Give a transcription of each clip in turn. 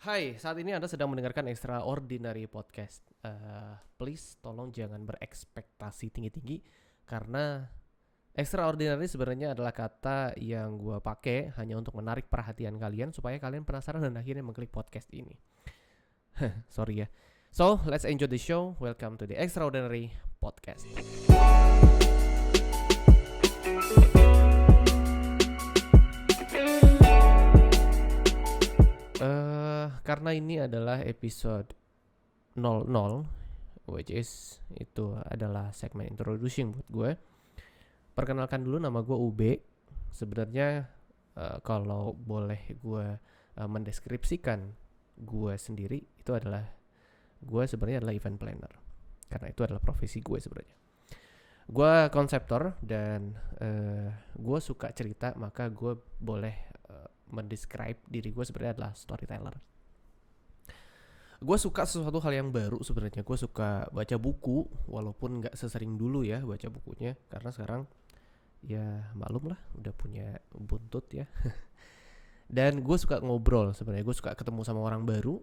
Hai, saat ini Anda sedang mendengarkan Extraordinary Podcast. Please, tolong jangan berekspektasi tinggi-tinggi karena extraordinary sebenarnya adalah kata yang gue pakai hanya untuk menarik perhatian kalian supaya kalian penasaran dan akhirnya mengklik podcast ini. Sorry ya. So, let's enjoy the show. Welcome to the Extraordinary Podcast. Karena ini adalah episode 00, which is itu adalah segmen introducing buat gue. Perkenalkan dulu, nama gue UB. Sebenarnya kalau boleh gue mendeskripsikan gue sendiri, itu adalah gue sebenarnya adalah event planner. Karena itu adalah profesi gue sebenarnya. Gue konseptor dan gue suka cerita, maka gue boleh mendescribe diri gue sebenarnya adalah storyteller. Gue suka sesuatu hal yang baru sebenarnya. Gue suka baca buku, walaupun nggak sesering dulu ya baca bukunya, karena sekarang ya maklum lah udah punya buntut ya. Dan gue suka ngobrol sebenarnya. Gue suka ketemu sama orang baru.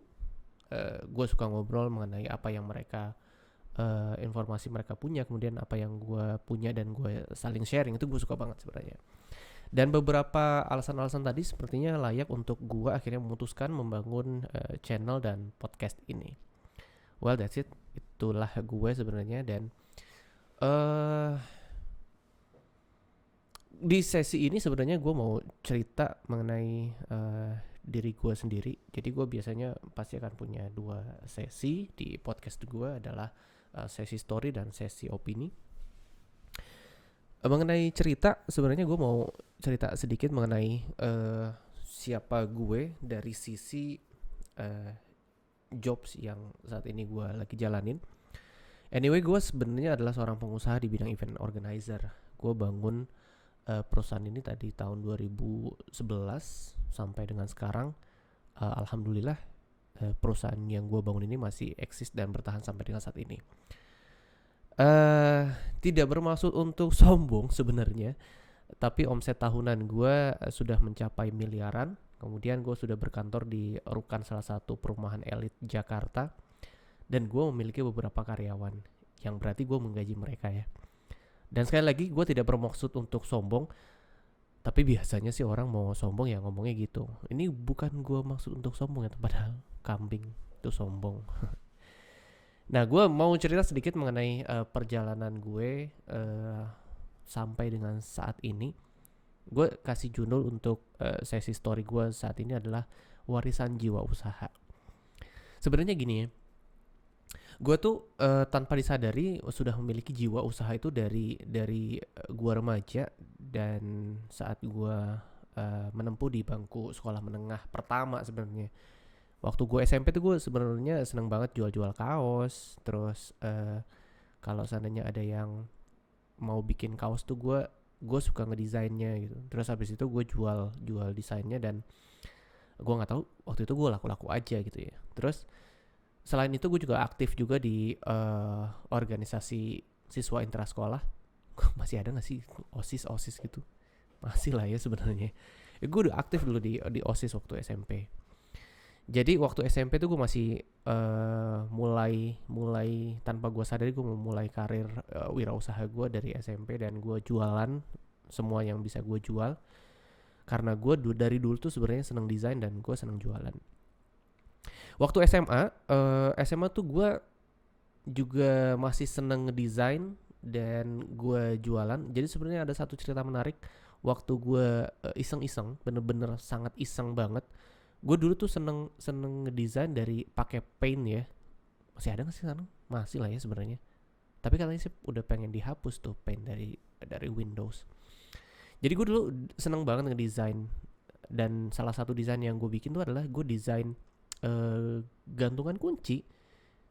Gue suka ngobrol mengenai apa yang mereka informasi mereka punya, kemudian apa yang gue punya dan gue saling sharing. Itu gue suka banget sebenarnya. Dan beberapa alasan-alasan tadi sepertinya layak untuk gue akhirnya memutuskan membangun channel dan podcast ini. Well, that's it. Itulah gue sebenarnya. Dan di sesi ini sebenarnya gue mau cerita mengenai diri gue sendiri. Jadi gue biasanya pasti akan punya 2 sesi di podcast gue, adalah sesi story dan sesi opini. Mengenai cerita, sebenarnya gue mau cerita sedikit mengenai siapa gue dari sisi jobs yang saat ini gue lagi jalanin. Anyway, gue sebenarnya adalah seorang pengusaha di bidang event organizer. Gue bangun perusahaan ini tadi tahun 2011 sampai dengan sekarang. Alhamdulillah perusahaan yang gue bangun ini masih eksis dan bertahan sampai dengan saat ini. Tidak bermaksud untuk sombong sebenarnya, tapi omset tahunan gue sudah mencapai miliaran. Kemudian gue sudah berkantor di rukan salah satu perumahan elit Jakarta, dan gue memiliki beberapa karyawan, yang berarti gue menggaji mereka ya. Dan sekali lagi, gue tidak bermaksud untuk sombong, tapi biasanya sih orang mau sombong ya ngomongnya gitu. Ini bukan gue maksud untuk sombong ya, padahal kambing itu sombong. Nah, gue mau cerita sedikit mengenai perjalanan gue sampai dengan saat ini. Gue kasih judul untuk sesi story gue saat ini adalah warisan jiwa usaha. Sebenarnya gini ya, gue tuh tanpa disadari sudah memiliki jiwa usaha itu dari gue remaja, dan saat gue menempuh di bangku sekolah menengah pertama sebenarnya. Waktu gue SMP tuh gue sebenarnya seneng banget jual-jual kaos. Terus kalau seandainya ada yang mau bikin kaos tuh gue suka ngedesainnya gitu. Terus habis itu gue jual desainnya, dan gue nggak tahu waktu itu gue laku-laku aja gitu ya. Terus selain itu gue juga aktif juga di organisasi siswa intrasekolah. Masih ada nggak sih osis gitu? Masih lah ya sebenarnya. Gue udah aktif dulu di osis waktu SMP. Jadi waktu SMP tuh gue masih mulai tanpa gue sadari gue memulai karir wirausaha gue dari SMP, dan gue jualan semua yang bisa gue jual, karena gue dari dulu tuh sebenarnya seneng desain dan gue seneng jualan. Waktu SMA tuh gue juga masih seneng ngedesain dan gue jualan. Jadi sebenarnya ada satu cerita menarik waktu gue iseng-iseng, bener-bener sangat iseng banget. Gue dulu tuh seneng ngedesain dari pakai Paint ya. Masih ada nggak sih sekarang? Masih lah ya sebenarnya. Tapi katanya sih udah pengen dihapus tuh Paint dari Windows. Jadi gue dulu seneng banget ngedesain, dan salah satu desain yang gue bikin tuh adalah gue desain gantungan kunci.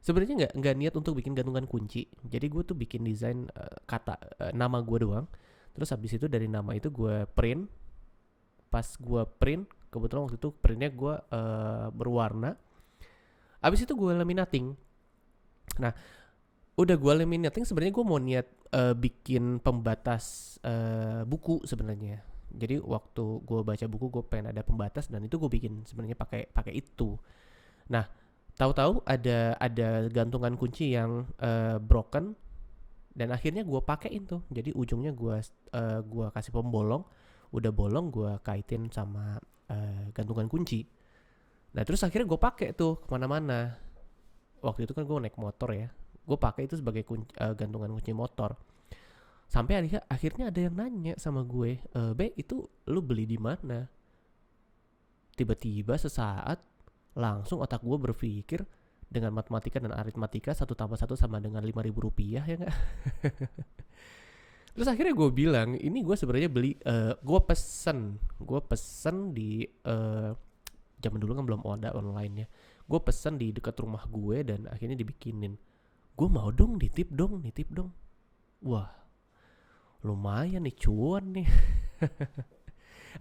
Sebenarnya nggak niat untuk bikin gantungan kunci. Jadi gue tuh bikin desain nama gue doang. Terus habis itu dari nama itu gue print. Pas gue print, kebetulan waktu itu printnya gue berwarna. Abis itu gue laminating. Nah, udah gue laminating, sebenarnya gue mau niat bikin pembatas buku sebenarnya. Jadi waktu gue baca buku gue pengen ada pembatas, dan itu gue bikin sebenarnya pakai itu. Nah, tahu-tahu ada gantungan kunci yang broken, dan akhirnya gue pakein tuh. Jadi ujungnya gua kasih pembolong, udah bolong gue kaitin sama gantungan kunci. Nah terus akhirnya gue pakai tuh kemana-mana. Waktu itu kan gue naik motor ya, gue pakai itu sebagai gantungan kunci motor. Sampai akhirnya ada yang nanya sama gue, Be, itu lu beli di mana? Tiba-tiba sesaat langsung otak gue berpikir dengan matematika dan aritmatika, 1+1 sama dengan 5.000 rupiah, ya nggak? Terus akhirnya gue bilang, ini gue sebenarnya beli, gue pesen di zaman dulu kan belum ada online ya. Gue pesen di dekat rumah gue dan akhirnya dibikinin. Gue mau dong, nitip dong. Wah, lumayan nih, cuan nih.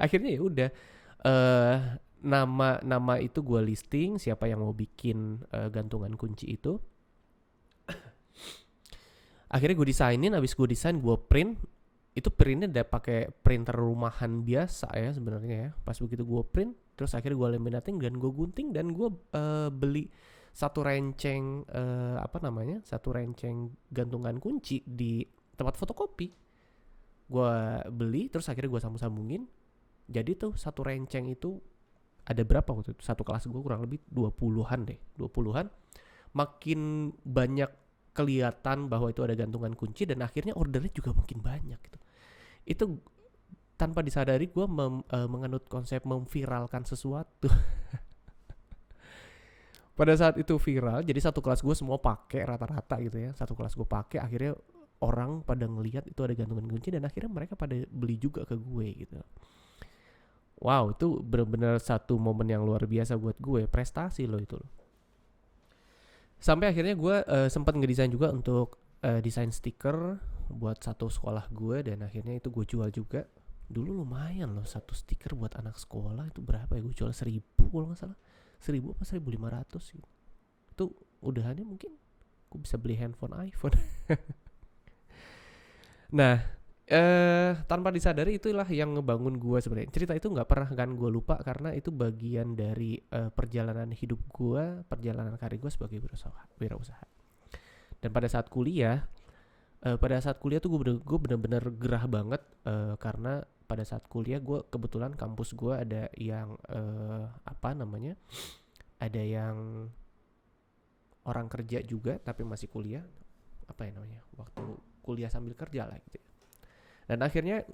Akhirnya ya udah, nama itu gue listing siapa yang mau bikin gantungan kunci itu. Akhirnya gue desainin, abis gue desain gue print. Itu printnya udah pakai printer rumahan biasa ya sebenarnya ya. Pas begitu gue print, terus akhirnya gue laminating dan gue gunting, dan gue beli satu renceng satu renceng gantungan kunci di tempat fotokopi. Gue beli, terus akhirnya gue sambung-sambungin. Jadi tuh satu renceng itu ada berapa waktu itu? Satu kelas gue kurang lebih 20-an deh. 20-an. Makin banyak kelihatan bahwa itu ada gantungan kunci, dan akhirnya ordernya juga makin banyak gitu. Itu tanpa disadari gue menganut konsep memviralkan sesuatu. Pada saat itu viral, jadi satu kelas gue semua pakai rata-rata gitu ya. Satu kelas gue pakai, akhirnya orang pada ngelihat itu ada gantungan kunci, dan akhirnya mereka pada beli juga ke gue gitu. Wow, itu benar-benar satu momen yang luar biasa buat gue, prestasi loh itu. Sampai akhirnya gue sempat ngedesain juga untuk desain stiker buat satu sekolah gue, dan akhirnya itu gue jual juga. Dulu lumayan loh, satu stiker buat anak sekolah itu berapa ya, gue jual 1.000 kalau gak salah, 1.000 apa 1.500 gitu. Itu udahannya mungkin gue bisa beli handphone iPhone. Nah, tanpa disadari itulah yang ngebangun gue sebenarnya. Cerita itu nggak pernah kan gue lupa, karena itu bagian dari perjalanan hidup gue, perjalanan karir gue sebagai wirausaha. Dan pada saat kuliah tuh gue benar-benar gerah banget, karena pada saat kuliah gue kebetulan kampus gue ada yang ada yang orang kerja juga tapi masih kuliah, waktu kuliah sambil kerja lah gitu. Dan akhirnya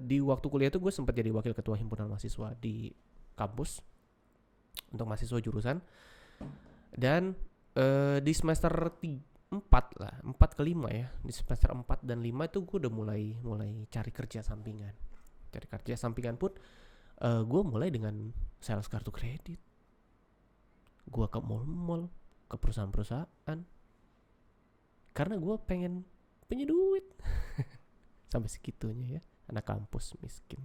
di waktu kuliah itu gue sempat jadi wakil ketua himpunan mahasiswa di kampus untuk mahasiswa jurusan. Dan di semester 4 ke 5 ya, di semester 4 dan 5 itu gue udah mulai cari kerja sampingan. Cari kerja sampingan pun gue mulai dengan sales kartu kredit. Gue ke mall-mall, ke perusahaan-perusahaan, karena gue pengen punya duit. Sampai segitunya ya, anak kampus miskin.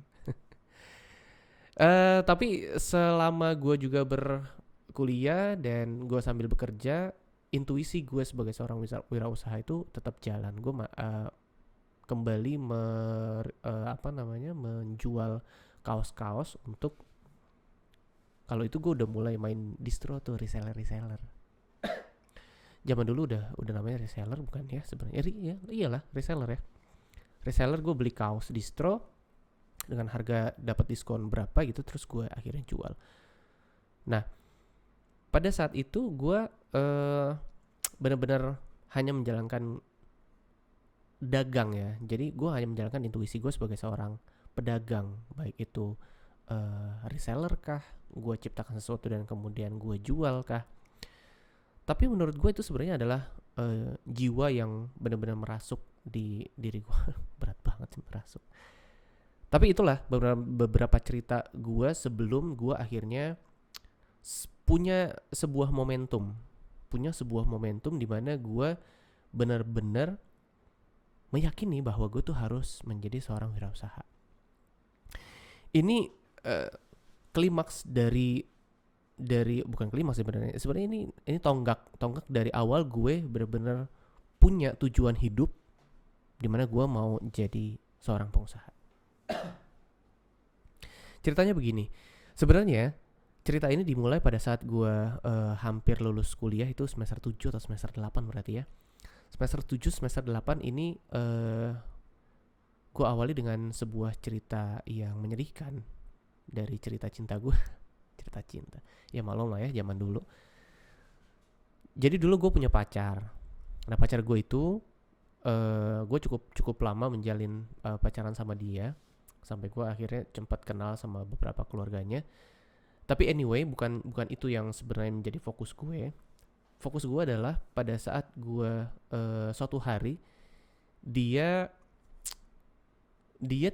Tapi selama gue juga berkuliah dan gue sambil bekerja, intuisi gue sebagai seorang wirausaha itu tetap jalan. Gue kembali menjual kaos-kaos untuk, kalau itu gue udah mulai main distro tuh, reseller. Zaman dulu udah namanya reseller bukan ya sebenarnya? Iyalah reseller ya. Reseller, gue beli kaos distro dengan harga dapat diskon berapa gitu, terus gue akhirnya jual. Nah, pada saat itu gue benar-benar hanya menjalankan dagang ya. Jadi gue hanya menjalankan intuisi gue sebagai seorang pedagang, baik itu reseller kah, gue ciptakan sesuatu dan kemudian gue jual kah. Tapi menurut gue itu sebenarnya adalah jiwa yang benar-benar merasuk di diri gue. Berat banget sih merasuk. Tapi itulah beberapa cerita gue sebelum gue akhirnya punya sebuah momentum di mana gue benar-benar meyakini bahwa gue tuh harus menjadi seorang wirausaha. Ini klimaks dari bukan klimaks sebenarnya. Sebenarnya ini tonggak dari awal gue benar-benar punya tujuan hidup di mana gue mau jadi seorang pengusaha. Ceritanya begini. Sebenarnya cerita ini dimulai pada saat gue hampir lulus kuliah, itu semester 7 atau semester 8 berarti ya. Semester 7, semester 8 ini gue awali dengan sebuah cerita yang menyedihkan dari cerita cinta gue. Cerita cinta, ya maklum lah ya zaman dulu. Jadi dulu gue punya pacar. Nah pacar gue itu gue cukup lama menjalin pacaran sama dia, sampai gue akhirnya sempat kenal sama beberapa keluarganya. Tapi anyway, bukan itu yang sebenarnya menjadi fokus gue. Fokus gue adalah pada saat gue suatu hari dia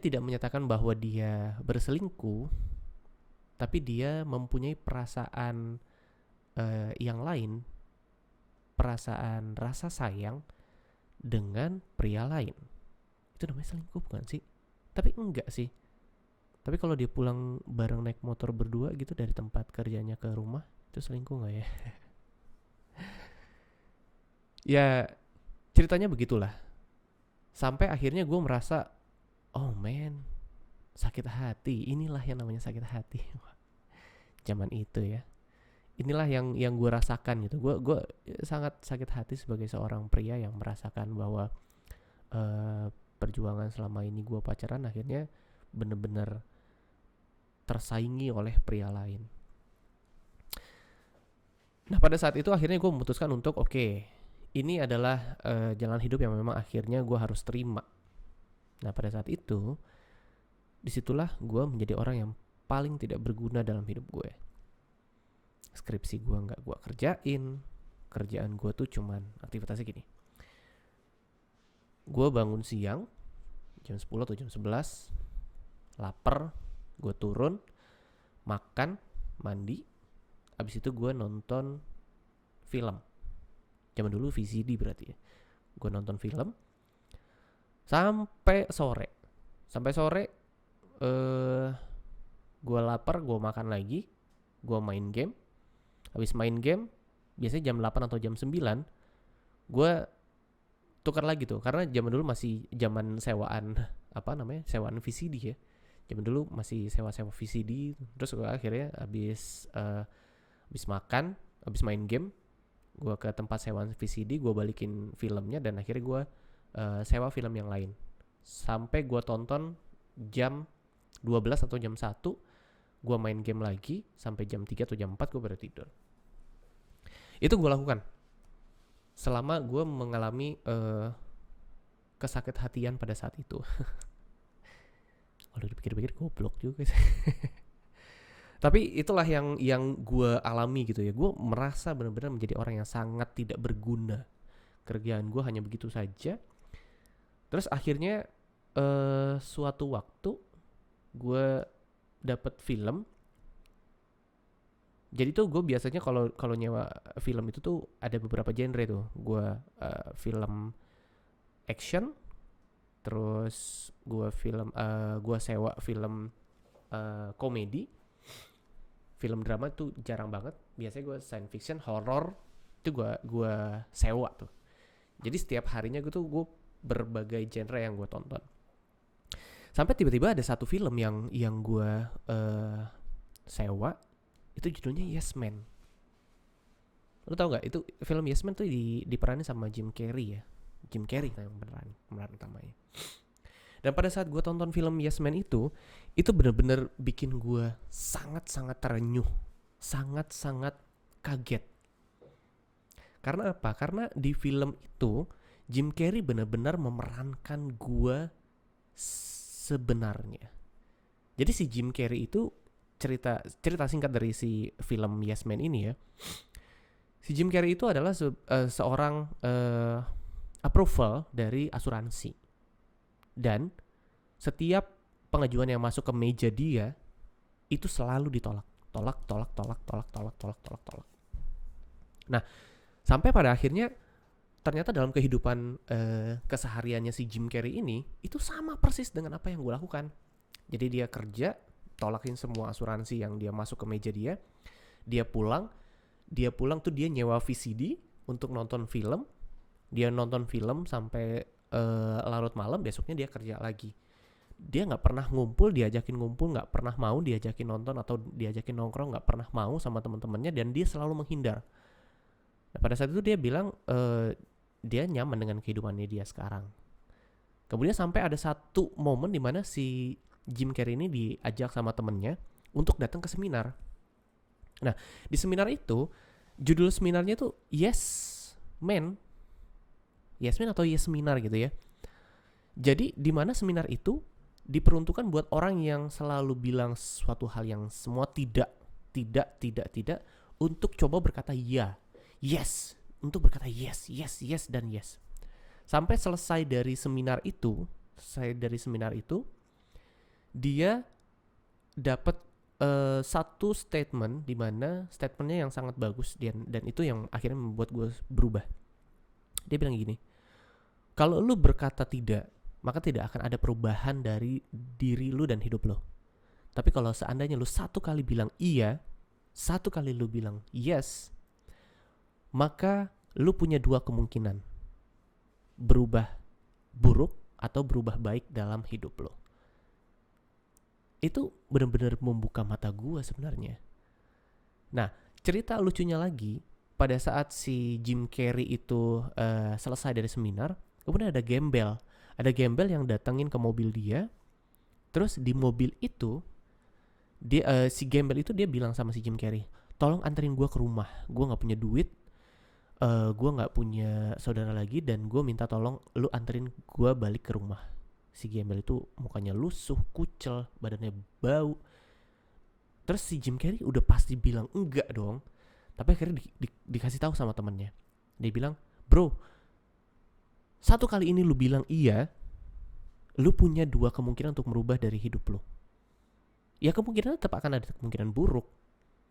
tidak menyatakan bahwa dia berselingkuh, tapi dia mempunyai perasaan yang lain, perasaan rasa sayang dengan pria lain. Itu namanya selingkuh bukan sih? Tapi enggak sih. Tapi kalau dia pulang bareng naik motor berdua gitu dari tempat kerjanya ke rumah, itu selingkuh nggak ya? Ya ceritanya begitulah. Sampai akhirnya gue merasa, oh man, sakit hati. Inilah yang namanya sakit hati. Zaman itu ya. Inilah yang gue rasakan gitu. Gue sangat sakit hati sebagai seorang pria yang merasakan bahwa perjuangan selama ini gue pacaran akhirnya bener-bener tersaingi oleh pria lain. Nah pada saat itu akhirnya gue memutuskan untuk oke, ini adalah jalan hidup yang memang akhirnya gue harus terima. Nah pada saat itu, disitulah gue menjadi orang yang paling tidak berguna dalam hidup gue. Skripsi gue gak gue kerjain, kerjaan gue tuh cuman aktivitasnya gini. Gue bangun siang, jam 10 atau jam 11, lapar, gue turun, makan, mandi, abis itu gue nonton film. Zaman dulu VCD berarti ya. Gue nonton film sampai sore. Gue lapar, gue makan lagi, gue main game. Habis main game, biasanya jam 8 atau jam 9, gue tukar lagi tuh. Karena zaman dulu masih zaman sewaan, sewaan VCD ya. Zaman dulu masih sewa-sewa VCD. Terus gue akhirnya habis makan, habis main game, gue ke tempat sewaan VCD, gue balikin filmnya, dan akhirnya gue sewa film yang lain. Sampai gue tonton jam 12 atau jam 1, gue main game lagi, sampai jam 3 atau jam 4 gue baru tidur. Itu gue lakukan selama gue mengalami kesakit hatian pada saat itu. Kalau dipikir-pikir goblok juga sih. Tapi itulah yang gue alami gitu ya. Gue merasa benar-benar menjadi orang yang sangat tidak berguna. Kerjaan gue hanya begitu saja. Terus akhirnya suatu waktu gue dapet film. Jadi tuh gue biasanya kalau nyewa film itu tuh ada beberapa genre tuh. Gue film action, terus gue sewa film komedi, film drama tuh jarang banget. Biasanya gue science fiction, horror itu gue sewa tuh. Jadi setiap harinya gue berbagai genre yang gue tonton. Sampai tiba-tiba ada satu film yang gue sewa, itu judulnya Yes Man. Lo tau gak? Itu film Yes Man tuh diperanin sama Jim Carrey ya. Jim Carrey yang pemeran utamanya. Dan pada saat gue tonton film Yes Man itu benar-benar bikin gue sangat-sangat terenyuh, sangat-sangat kaget. Karena apa? Karena di film itu Jim Carrey benar-benar memerankan gue sebenarnya. Jadi si Jim Carrey itu cerita singkat dari si film Yes Man ini ya. Si Jim Carrey itu adalah seorang approval dari asuransi. Dan setiap pengajuan yang masuk ke meja dia itu selalu ditolak. Tolak. Nah, sampai pada akhirnya ternyata dalam kehidupan kesehariannya si Jim Carrey ini itu sama persis dengan apa yang gue lakukan. Jadi dia kerja, tolakin semua asuransi yang dia masuk ke meja dia. Dia pulang tuh dia nyewa VCD untuk nonton film. Dia nonton film sampai larut malam, besoknya dia kerja lagi. dia nggak pernah diajakin ngumpul, nggak pernah mau diajakin nonton atau diajakin nongkrong, nggak pernah mau sama teman-temannya, dan dia selalu menghindar. Nah, pada saat itu dia bilang dia nyaman dengan kehidupannya dia sekarang. Kemudian sampai ada satu momen di mana si Jim Carrey ini diajak sama temennya untuk datang ke seminar. Nah, di seminar itu judul seminarnya tuh Yes Man atau Yes Seminar gitu ya. Jadi di mana seminar itu diperuntukkan buat orang yang selalu bilang suatu hal yang semua tidak, untuk coba berkata yes, untuk berkata yes, dan yes. Sampai selesai dari seminar itu, dia dapat satu statement, di mana statementnya yang sangat bagus, dan itu yang akhirnya membuat gue berubah. Dia bilang gini, kalau lu berkata tidak, maka tidak akan ada perubahan dari diri lu dan hidup lu. Tapi kalau seandainya lu satu kali bilang iya, satu kali lu bilang yes, maka lu punya dua kemungkinan, berubah buruk atau berubah baik dalam hidup lu. Itu benar-benar membuka mata gue sebenarnya. Nah, cerita lucunya lagi, pada saat si Jim Carrey itu selesai dari seminar, kemudian ada gembel yang datengin ke mobil dia. Terus di mobil itu si gembel itu dia bilang sama si Jim Carrey, tolong anterin gue ke rumah, gue nggak punya duit, gue nggak punya saudara lagi, dan gue minta tolong lu anterin gue balik ke rumah. Si gembel itu mukanya lusuh, kucel, badannya bau. Terus si Jim Carrey udah pasti bilang enggak dong, tapi akhirnya dikasih tahu sama temannya. Dia bilang, bro, satu kali ini lu bilang iya, lu punya dua kemungkinan untuk merubah dari hidup lu. Ya kemungkinan tetap akan ada kemungkinan buruk,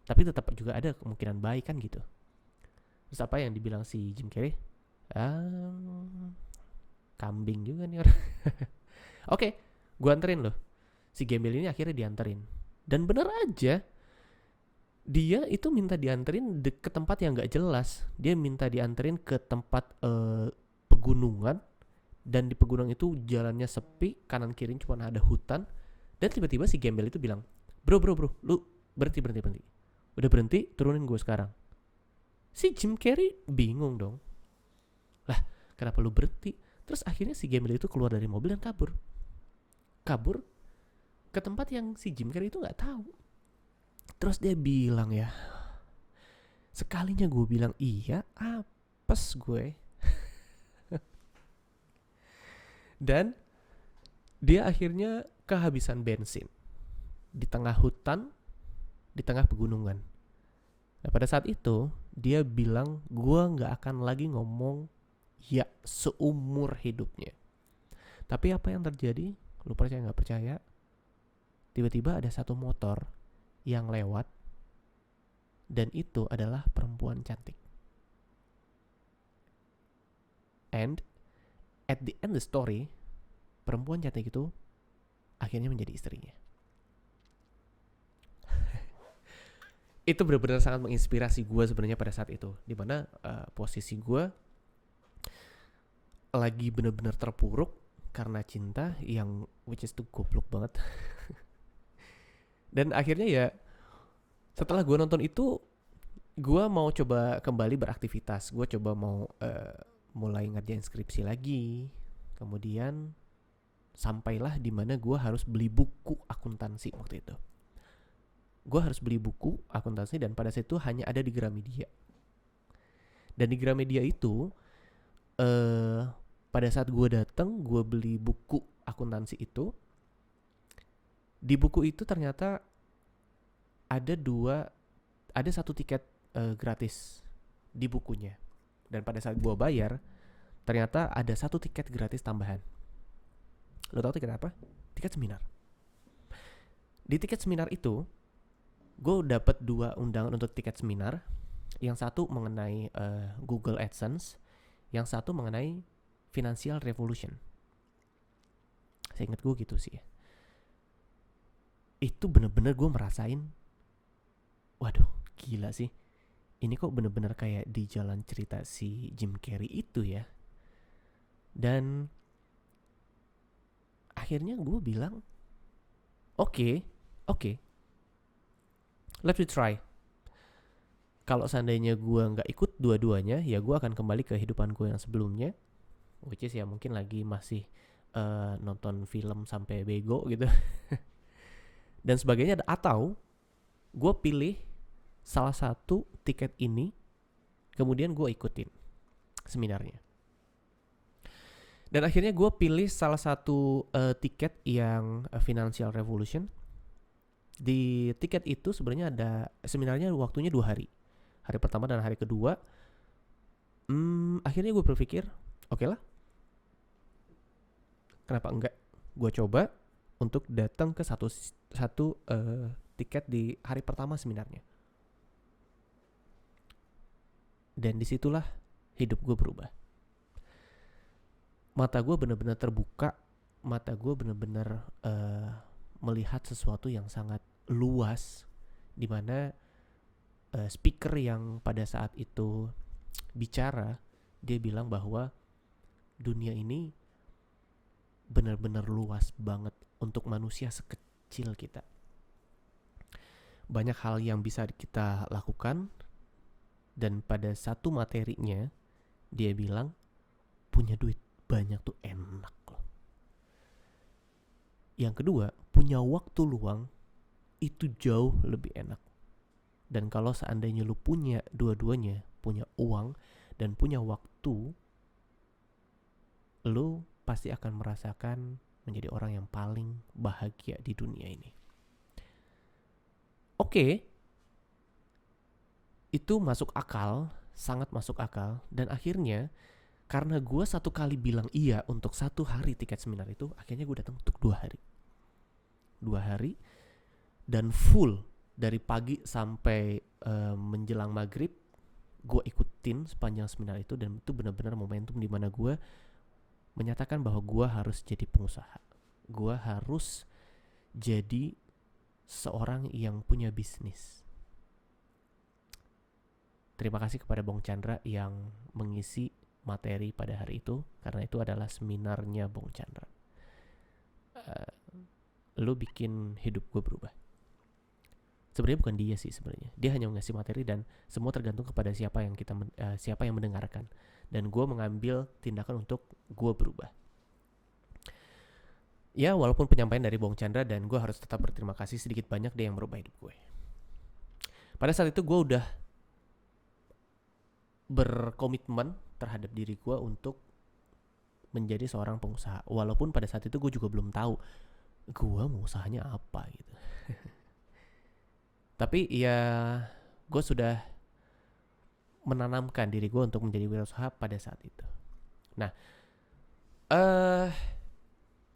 tapi tetap juga ada kemungkinan baik kan gitu. Terus apa yang dibilang si Jim Carrey? Kambing juga nih orang. Oke, gue anterin loh. Si gembel ini akhirnya dianterin. Dan bener aja, dia itu minta dianterin ke tempat yang gak jelas. Dia minta dianterin ke tempat pegunungan. Dan di pegunungan itu jalannya sepi, kanan kiri cuma ada hutan. Dan tiba-tiba si gembel itu bilang, bro, lu berhenti. Udah berhenti, turunin gue sekarang. Si Jim Carrey bingung dong. Lah, kenapa lu berhenti? Terus akhirnya si gembel itu keluar dari mobil dan kabur ke tempat yang si Jim Carrey itu gak tahu. Terus dia bilang ya, sekalinya gue bilang iya, apes gue. Dan dia akhirnya kehabisan bensin di tengah hutan, di tengah pegunungan. Nah, pada saat itu dia bilang, gue gak akan lagi ngomong ya seumur hidupnya. Tapi apa yang terjadi? Lu percaya gak percaya? Tiba-tiba ada satu motor yang lewat, dan itu adalah perempuan cantik. And at the end of the story, perempuan cantik itu akhirnya menjadi istrinya. Itu benar-benar sangat menginspirasi gue sebenarnya pada saat itu, dimana posisi gue lagi benar-benar terpuruk karena cinta, yang which is tuh goblok banget. Dan akhirnya ya, setelah gue nonton itu, gue mau coba kembali beraktivitas. Gue coba mau mulai ngerjain skripsi lagi. Kemudian sampailah di mana gue harus beli buku akuntansi waktu itu. Gue harus beli buku akuntansi, dan pada saat itu hanya ada di Gramedia. Dan di Gramedia itu pada saat gue datang, gue beli buku akuntansi itu. Di buku itu ternyata ada satu tiket gratis di bukunya. Dan pada saat gue bayar, ternyata ada satu tiket gratis tambahan. Lo tau tiket apa? Tiket seminar. Di tiket seminar itu, gue dapat 2 undangan untuk tiket seminar. Yang satu mengenai Google AdSense, yang satu mengenai Financial Revolution. Saya ingat gue gitu sih ya. Itu bener-bener gue merasain, waduh gila sih, ini kok bener-bener kayak di jalan cerita si Jim Carrey itu ya. Dan Akhirnya gue bilang, oke, let me try. Kalau seandainya gue nggak ikut dua-duanya, ya gue akan kembali ke kehidupan gue yang sebelumnya, which is ya mungkin lagi masih nonton film sampai bego gitu dan sebagainya. Atau gue pilih salah satu tiket ini, kemudian gue ikutin seminarnya. Dan akhirnya gue pilih salah satu tiket yang Financial Revolution. Di tiket itu sebenarnya ada seminarnya, waktunya 2 hari. Hari pertama dan hari kedua. Akhirnya gue berpikir, oke lah, kenapa enggak gue coba untuk datang ke satu tiket di hari pertama seminarnya. Dan disitulah hidup gue berubah. Mata gue benar-benar terbuka, mata gue benar-benar melihat sesuatu yang sangat luas, dimana speaker yang pada saat itu bicara, dia bilang bahwa dunia ini benar-benar luas banget untuk manusia sekecil kita. Banyak hal yang bisa kita lakukan, dan pada satu materinya dia bilang punya duit banyak tuh enak loh. Yang kedua, punya waktu luang itu jauh lebih enak. Dan kalau seandainya lu punya dua-duanya, punya uang dan punya waktu, lu pasti akan merasakan menjadi orang yang paling bahagia di dunia ini. Oke, itu masuk akal, sangat masuk akal. Dan akhirnya karena gue satu kali bilang iya untuk 1 hari tiket seminar itu, akhirnya gue datang untuk 2 hari. 2 hari dan full dari pagi sampai menjelang maghrib gue ikutin sepanjang seminar itu. Dan itu benar-benar momentum di mana gue menyatakan bahwa gue harus jadi pengusaha. Gue harus jadi seorang yang punya bisnis. Terima kasih kepada Bung Chandra yang mengisi materi pada hari itu, karena itu adalah seminarnya Bung Chandra. Lu bikin hidup gue berubah. Sebenarnya bukan dia sih sebenarnya. Dia hanya mengasih materi dan semua tergantung kepada siapa yang mendengarkan. Dan gue mengambil tindakan untuk gue berubah. Ya, walaupun penyampaian dari Bung Chandra, dan gue harus tetap berterima kasih, sedikit banyak dia yang merubah hidup gue. Pada saat itu gue udah berkomitmen terhadap diri gue untuk menjadi seorang pengusaha. Walaupun pada saat itu gue juga belum tahu gue mau usahanya apa gitu. Tapi ya gue sudah menanamkan diri gue untuk menjadi wirausaha pada saat itu. Nah,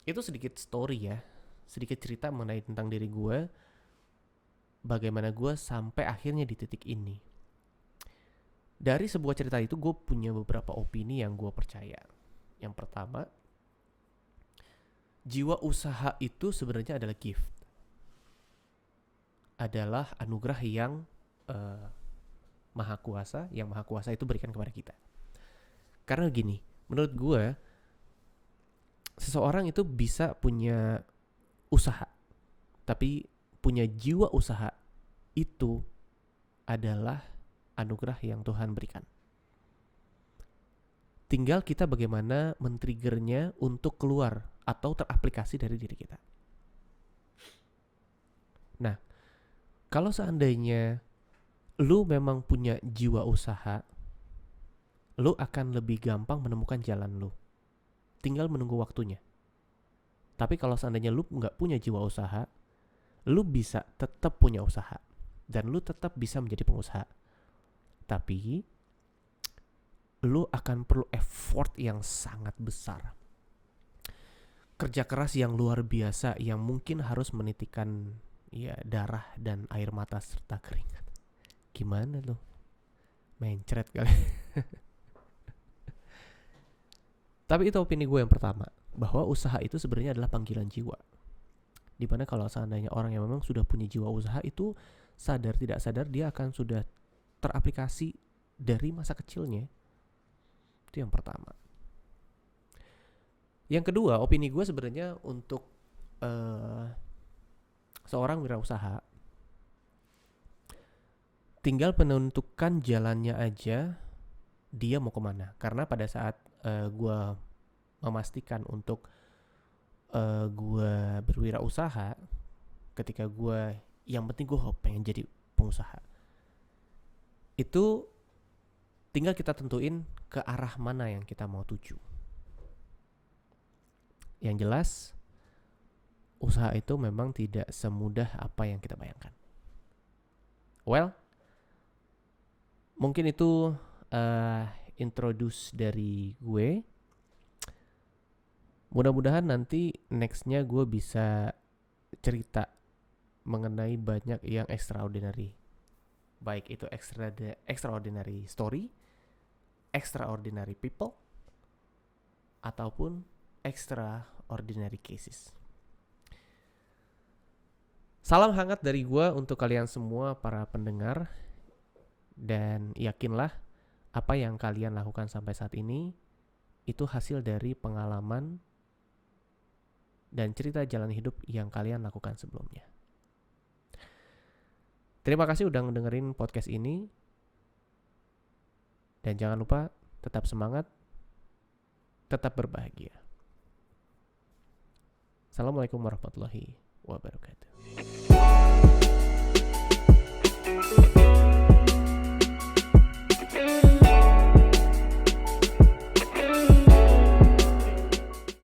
itu sedikit story ya, sedikit cerita mengenai tentang diri gue, bagaimana gue sampai akhirnya di titik ini. Dari sebuah cerita itu gue punya beberapa opini yang gue percaya. Yang pertama, jiwa usaha itu sebenarnya adalah gift, adalah anugerah yang maha kuasa, yang maha kuasa itu berikan kepada kita. Karena gini, menurut gue, seseorang itu bisa punya usaha, tapi punya jiwa usaha itu adalah anugerah yang Tuhan berikan. Tinggal kita bagaimana men-triggernya untuk keluar atau teraplikasi dari diri kita. Nah, kalau seandainya lu memang punya jiwa usaha, lu akan lebih gampang menemukan jalan lu. Tinggal menunggu waktunya. Tapi kalau seandainya lu gak punya jiwa usaha, lu bisa tetap punya usaha. Dan lu tetap bisa menjadi pengusaha. Tapi lu akan perlu effort yang sangat besar. Kerja keras yang luar biasa, yang mungkin harus menitikan ya darah dan air mata serta keringat. Gimana lu? Mencret kali. Tapi itu opini gue yang pertama, bahwa usaha itu sebenarnya adalah panggilan jiwa. Dimana kalau seandainya orang yang memang sudah punya jiwa usaha itu, sadar tidak sadar dia akan sudah teraplikasi dari masa kecilnya. Itu yang pertama. Yang kedua, opini gue sebenarnya untuk seorang wirausaha tinggal menentukan jalannya aja dia mau kemana. Karena pada saat gue memastikan untuk gue berwirausaha, ketika gue yang penting gue pengen jadi pengusaha, itu tinggal kita tentuin ke arah mana yang kita mau tuju. Yang jelas, usaha itu memang tidak semudah apa yang kita bayangkan. Well, mungkin itu introduce dari gue. Mudah-mudahan nanti nextnya gue bisa cerita mengenai banyak yang extraordinary. Baik itu extraordinary story, extraordinary people, ataupun extraordinary cases. Salam hangat dari gue untuk kalian semua para pendengar. Dan yakinlah apa yang kalian lakukan sampai saat ini itu hasil dari pengalaman dan cerita jalan hidup yang kalian lakukan sebelumnya. Terima kasih udah ngedengerin podcast ini. Dan jangan lupa tetap semangat, tetap berbahagia. Assalamualaikum warahmatullahi wabarakatuh.